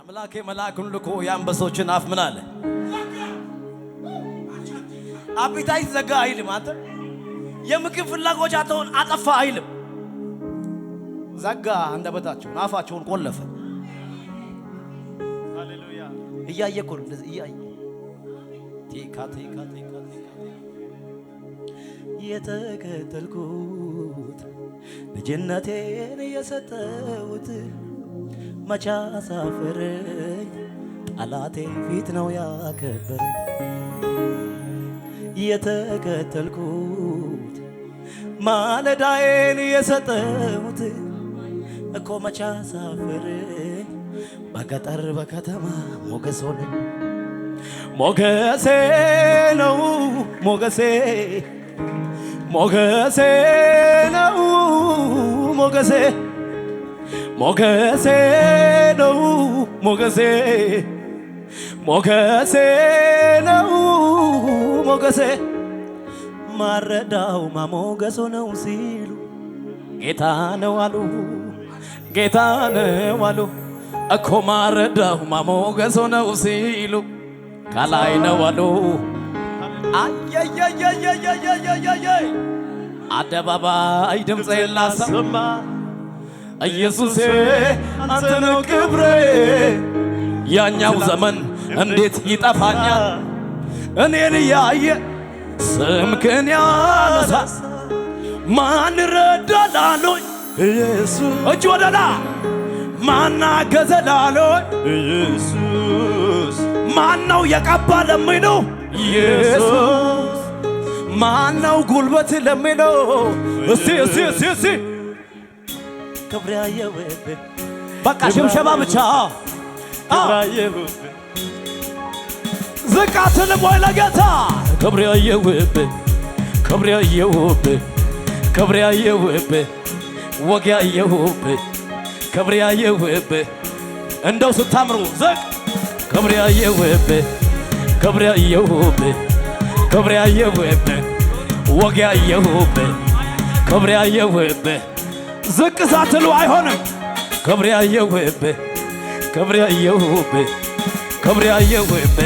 አምላኬ መልአኩን ልኮ የአንበሶችን አፍ ምን አለ? አፒታይት ዘጋ አይልም። አንተ የምግብ ፍላጎታቸውን አጠፋ አይልም። ዘጋ አንደበታቸውን፣ አፋቸውን ቆለፈ። ሃሌሉያ! እያየኩ እንደዚህ እያየ የተከተልኩት ልጅነቴን የሰጠሁት መቻ ሳፈረኝ ጠላቴ ፊት ነው ያከበረኝ። የተከተልኩት ማለዳዬን የሰጠሁት እኮ መቻ ሳፈረኝ በገጠር በከተማ ሞገስ ሆነኝ። ሞገሴ ነው ሞገሴ ሞገሴ ነው ሞገሴ ሞገሴ ነው ሞገሴ ሞገሴ ነው ሞገሴ ማረዳው ማሞገሶ ነው ሲሉ ጌታ ነው አሉ ጌታ ነው አሉ እኮ ማረዳው ማሞገሶ ነው ሲሉ ከላይ ነው አሉ። አየየየየየየየየ አደባባይ ድምፄን ላሰማ ኢየሱሴ አንተ ነው ክብሬ። ያኛው ዘመን እንዴት ይጠፋኛል እኔን ያየ ስምክን ያነሳ ማን ረዳላሎኝ ኢየሱስ እጅ ወደላ ማን አገዘላሎኝ ኢየሱስ ማን ነው የቀባ ለሚለው ኢየሱስ ማን ነው ጉልበት ለሚለው እስቲ ክብራየውብ በቃ ሽብሸባ ብቻ ክብራየውብ ዝቃትልም ወይ ለጌታ ክብራየውብ ክብራየውብ ክብራየውብ ወጋየውብ ክብራየውብ እንደው ስታምሩ ዝቅ ክብራየውብ ክብራየውብ ክብራየውብ ወጋየውብ ክብራየውብ ዝቅ ሳትሉ አይሆንም። ክብራየውብ ክብራየውብ ክብራየውብ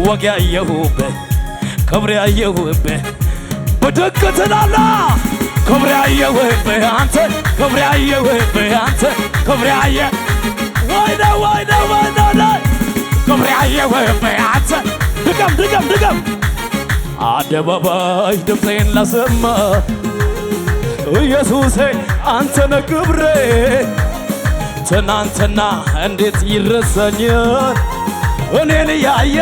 ወጋየውብ ክብራየውብ ብድግ ትላላ ክብራየውብ አንተ ክብራየውብ አንተ ክብራየ ወይኔ ወይኔ ወይኔ ክብራየውብ አንተ ድገም አደባባይ ድምፄን ላሰማ ኢየሱሴ አንተ ነህ ክብሬ። ትናንትና እንዴት ይረሳኛል እኔን ያየ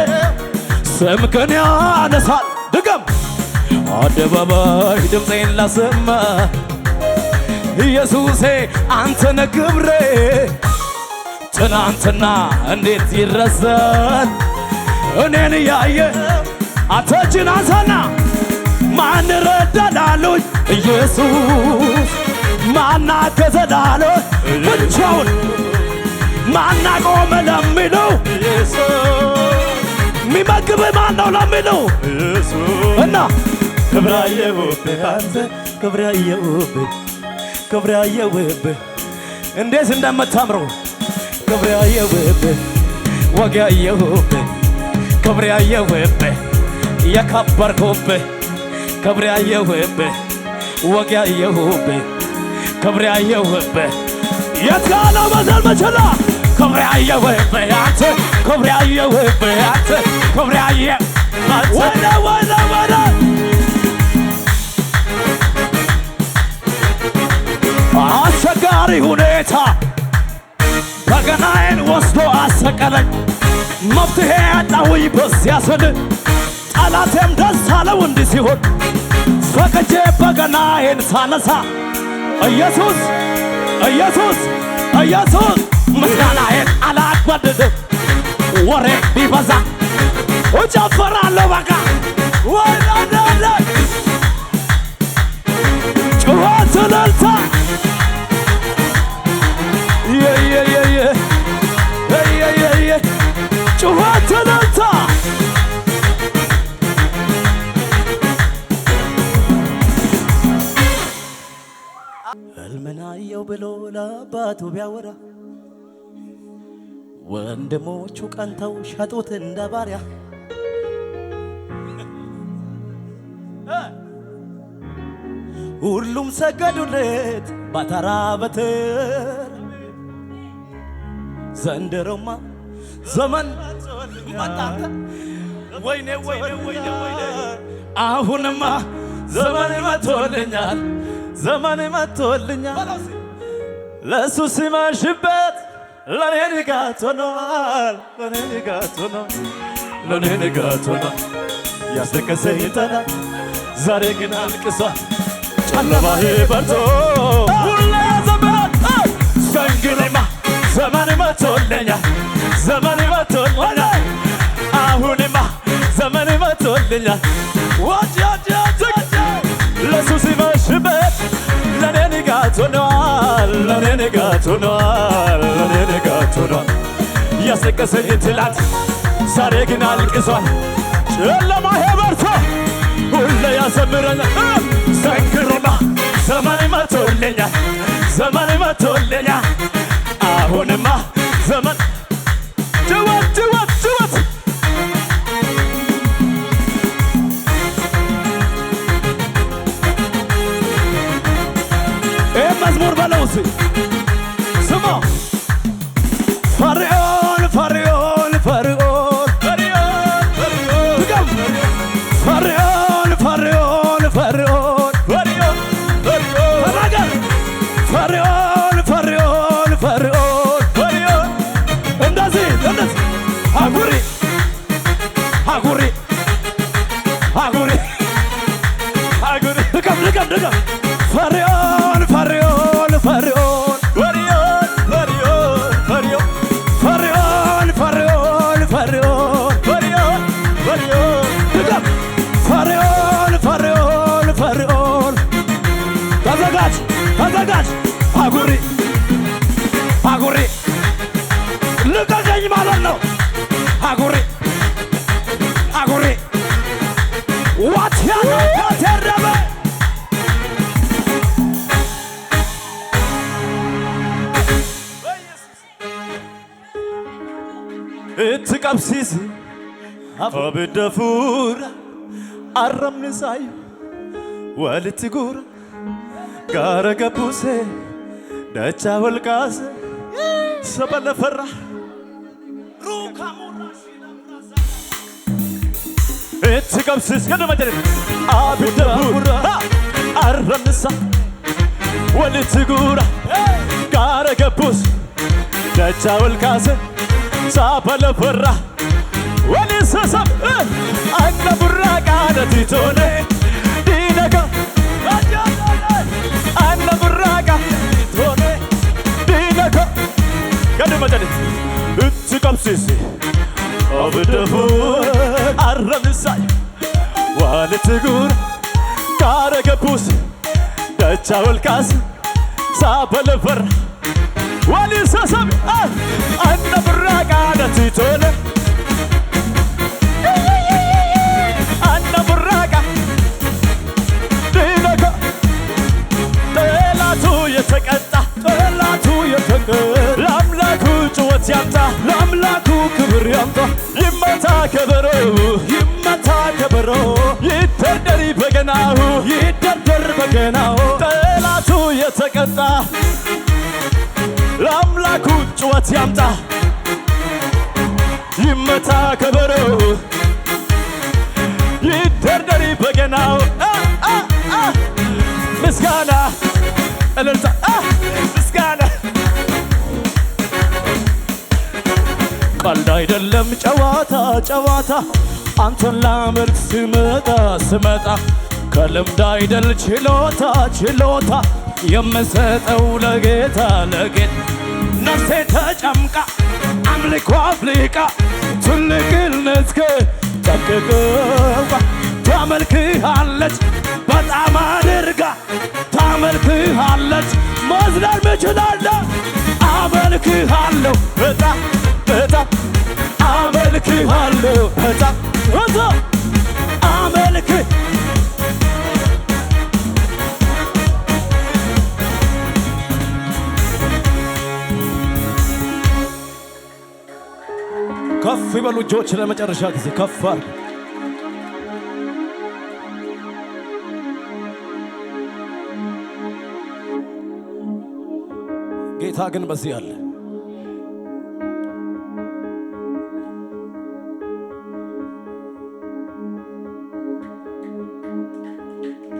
ስምክን ያነሳል። ድገም አደባባይ ድምፄን ላሰማ ኢየሱሴ አንተ ነህ ክብሬ። ትናንትና እንዴት ይረሳል እኔን ያየ አተችን አንሳና ማን ረዳላሉኝ ኢየሱስ ማን አገዘላሉኝ ብቻውን ማን አቆመ ለሚለው ኢየሱስ ሚመግብ ማን ነው ለሚለው ኢየሱስ እና ክብራየውብ አንተ ክብራየውብ ክብራየውብ እንዴት እንደምታምሩ ክብራየውብ ወጋየውብ ክብራየውብ የከበርኩብ ክብራየውብ ወጋየውብ ክብራየውብ የትጋለው መዘል መችላ ክብራየውብ አንተ ክብራየውብ አንተ ክብራየ ወደ ወደ ወደ አስቸጋሪ ሁኔታ በገናዬን ወስዶ አሰቀለኝ። መፍትሄ ያጣሁኝ በዚያ ስል ጠላቴም ደስ አለው እንዲህ ሲሆን ፈቅጄ በገናዬን ሳነሳ ኢየሱስ ኢየሱስ ኢየሱስ ምስጋናዬን አላጓድድም ወሬ ቢበዛ እጨፍራለሁ በቃ ወዳዳዳ ጩኸት እልልታ ጩኸት እልልታ ሕልምን አየሁ ብሎ ለአባቱ ቢያወራ ወንድሞቹ ቀንተው ሸጡት እንደ ባሪያ ሁሉም ሰገዱለት ባተራ በትር ዘንድሮማ ዘመን መጣተ ወይኔ ወይኔ ወይኔ ወይኔ አሁንማ ዘመን መጥቶልኛል ዘመን መጥቶልኛል ለሱ ሲመሽበት ለኔ ንጋት ሆኗል ለኔ ንጋት ሆኗል ለኔ ንጋት ሆኗል ያስለቀሰኝ ጠላት ዛሬ ግን አልቅሷል ጨለማዬ በርቶ ሁሌ ዘመን ዘንግሬማ ዘመን መጥቶልኛል ዘመን መጥቶልኛል አሁንማ ዘመን መጥቶልኛል ለሱ ሲመሽበት ለኔ ንጋት ሆኗል ለኔ ንጋት ሆኗል ለኔ ንጋት ሆኗል ያስለቀሰኝ ትላንት ዛሬ ግን አልቅሷል ጨለማዬ በርቶ ሁሌ ያዘምረኛል ዘንግሬማ ዘመን መጥቶልኛል ዘመን መጥቶልኛል አሁንማ ዘመን ጭወት ጭወት ጭወት መዝሙር በለውስ ስማ ፈርዖን ፈርዖን ፈርዖን ፈርዖን ፈርዖን ፈርዖን ፈርዖን ፈርዖን ፈርዖን ፈርዖን ፈርዖን ፈርዖን ፈርዖን እንደዚህ እንደዚህ አጉሪ አጉሪ አጉሪ አጉሪ ድገም ድገም ድገም ፈርዖን ፈርዖን ፈርዖን ፈርዖን ፈርዖን ፈርዖን ፈርዖን ፈርዖን ፈርዖን ፈርዖን ድገም ፈርዖን ፈርዖን ፈርዖን ተዘጋጅ ተዘጋጅ አጉሪ አጉሪ ልቀቀኝ ማለት ነው አጉሪ አጉሪ ዋት ያለ ተረበ እትቀብሲስ አብደፉር አረምንሳይ ወልትጉር ጋረ ገቡሴ ደቻ ወልቃስ ሰበለፈራ እትቀብሲስ ከደመጀረ አብደፉር አረምንሳ ወልትጉር ጋረ ገቡስ ደቻ ወልቃስ ሳበለፈራ ወሊሰሰብ አነ ቡራቃ ነቲቶኔ ዲነጋ አነ ቡራቃ ቶኔ ዲነጋ ከደመጀረ እትቀብሲስ አብደፉ አረምሳይ ዋልትጉር ካረገቡስ ደቻ ወልቃስ ሳበለፈራ ወሊሰሰብ አነ ቡራቃ ነቲቶኔ አነ ቡራቃ ዲነጋ ጠላቱ የተቀጣ ጠላቱ የተቀጣ ለአምላኩ ጩኸት ያምጣ ለአምላኩ ክብር ያምጣ ይመታ ከበሮ ይመታ ከበሮ ይደርደር በገናው ይደርደር በገናው ጠላቱ የተቀጣ ለአምላኩ ጩኸት ያምጣ ይመታ ከበሮ ይደርደር በገናው ምስጋና እልልታ ምስጋና ቀልድ አይደለም ጨዋታ ጨዋታ አንተን ላመልክ ስመጣ ስመጣ ከልምድ አይደል ችሎታ ችሎታ የምሰጠው ለጌታ ለጌታ ነፍሴ ተጨምቃ አምልኮ አፍልቃ ትልቅነትከ ጠቅቀዋ ታመልክሃለች በጣም አድርጋ ታመልክሃለች መዝለል ምችላለሁ አመልክሃለሁ በጣም በጣም አመልክሃለሁ በጣም በጣም አመልክህ ከፍ ይበሉ እጆች ለመጨረሻ ጊዜ ከፍ አድርጉ። ጌታ ግን በዚህ አለ።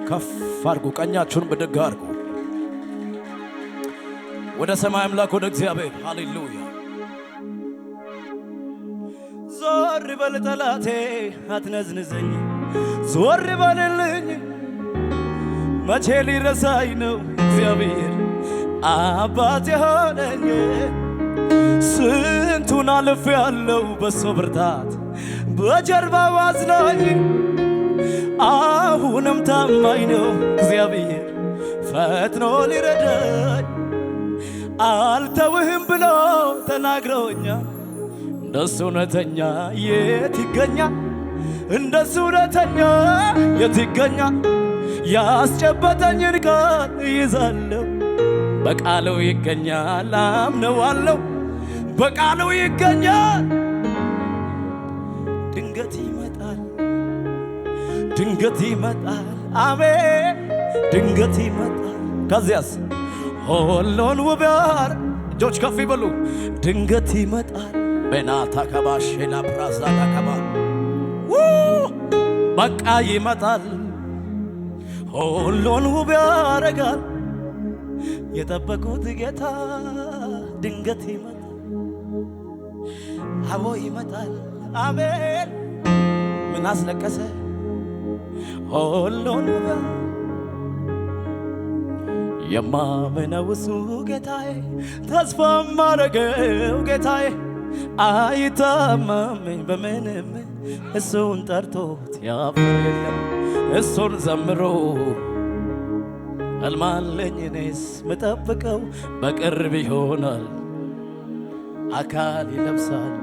ከፍ አድርጉ፣ ቀኛችሁን ብድግ አድርጉ ወደ ሰማይ አምላክ ወደ እግዚአብሔር። ሃሌሉያ። ዞር በል ጠላቴ አትነዝንዘኝ፣ ዞር በልልኝ። መቼ ሊረሳኝ ነው እግዚአብሔር አባት የሆነኝ። ስንቱን አልፍ ያለው በሶ ብርታት በጀርባው አዝናኝ። አሁንም ታማኝ ነው እግዚአብሔር ፈጥኖ ሊረዳኝ። አልተውህም ብሎ ተናግሮኛል። እንደሱ እውነተኛ የት ይገኛል? እንደሱ እውነተኛ የት ይገኛል? ያስጨበጠኝን ቃል ይዛለሁ፣ በቃሉ ይገኛል። አምነዋለሁ፣ በቃሉ ይገኛል። ድንገት ይመጣል፣ ድንገት ይመጣል። አሜን፣ ድንገት ይመጣል። ከዚያስ ሁሉን ውብ ያር እጆች ከፍ ይበሉ። ድንገት ይመጣል። በናታ ከባሼላ ብራዛዳ ከባ በቃ ይመጣል። ሁሉን ውብ ያረጋል። የጠበቁት ጌታ ድንገት ይመጣል። አቦ ይመጣል። አሜን። ምን አስለቀሰ? ሁሉን ውብ የማምነው እሱ ጌታዬ፣ ተስፋ ማረገው ጌታዬ አይታመመኝ በምንም። እሱን ጠርቶት ያፍር የለም። እሱን ዘምሮ ሕልማለኝ እኔስ ምጠብቀው በቅርብ ይሆናል፣ አካል ይለብሳል።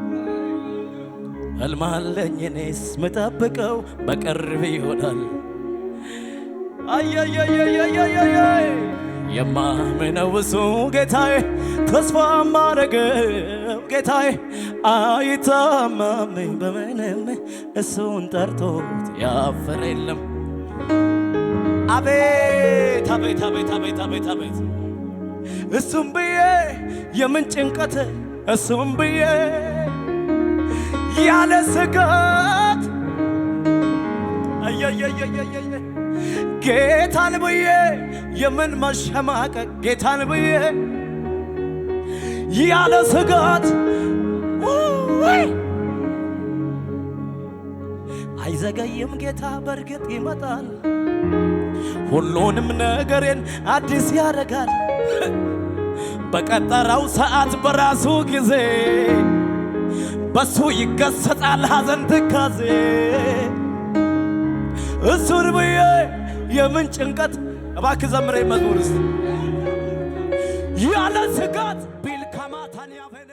ሕልማለኝ እኔስ ምጠብቀው በቅርብ ይሆናል። አያያያያያያይ የማምነው እሱ ጌታዬ፣ ተስፋ ማረገው ጌታዬ አይታመመኝ በምንም። እሱን ጠርቶት ያፈረ የለም። አቤት አቤት አቤት አቤት አቤት አቤት። እሱም ብዬ የምን ጭንቀት፣ እሱም ብዬ ያለ ስጋት አያያያያያይ ጌታን ብዬ የምን መሸማቀቅ፣ ጌታን ብዬ ያለ ስጋት አይዘገይም ጌታ በርግጥ ይመጣል። ሁሉንም ነገሬን አዲስ ያደርጋል። በቀጠረው ሰዓት በራሱ ጊዜ በሱ ይገሰጻል ሐዘን ትካዜ። እሱን ብዬ የምን ጭንቀት፣ እባክህ ዘምረኝ መዝሙርስ ያለ ስጋት ቢል ከማታን ያፈነ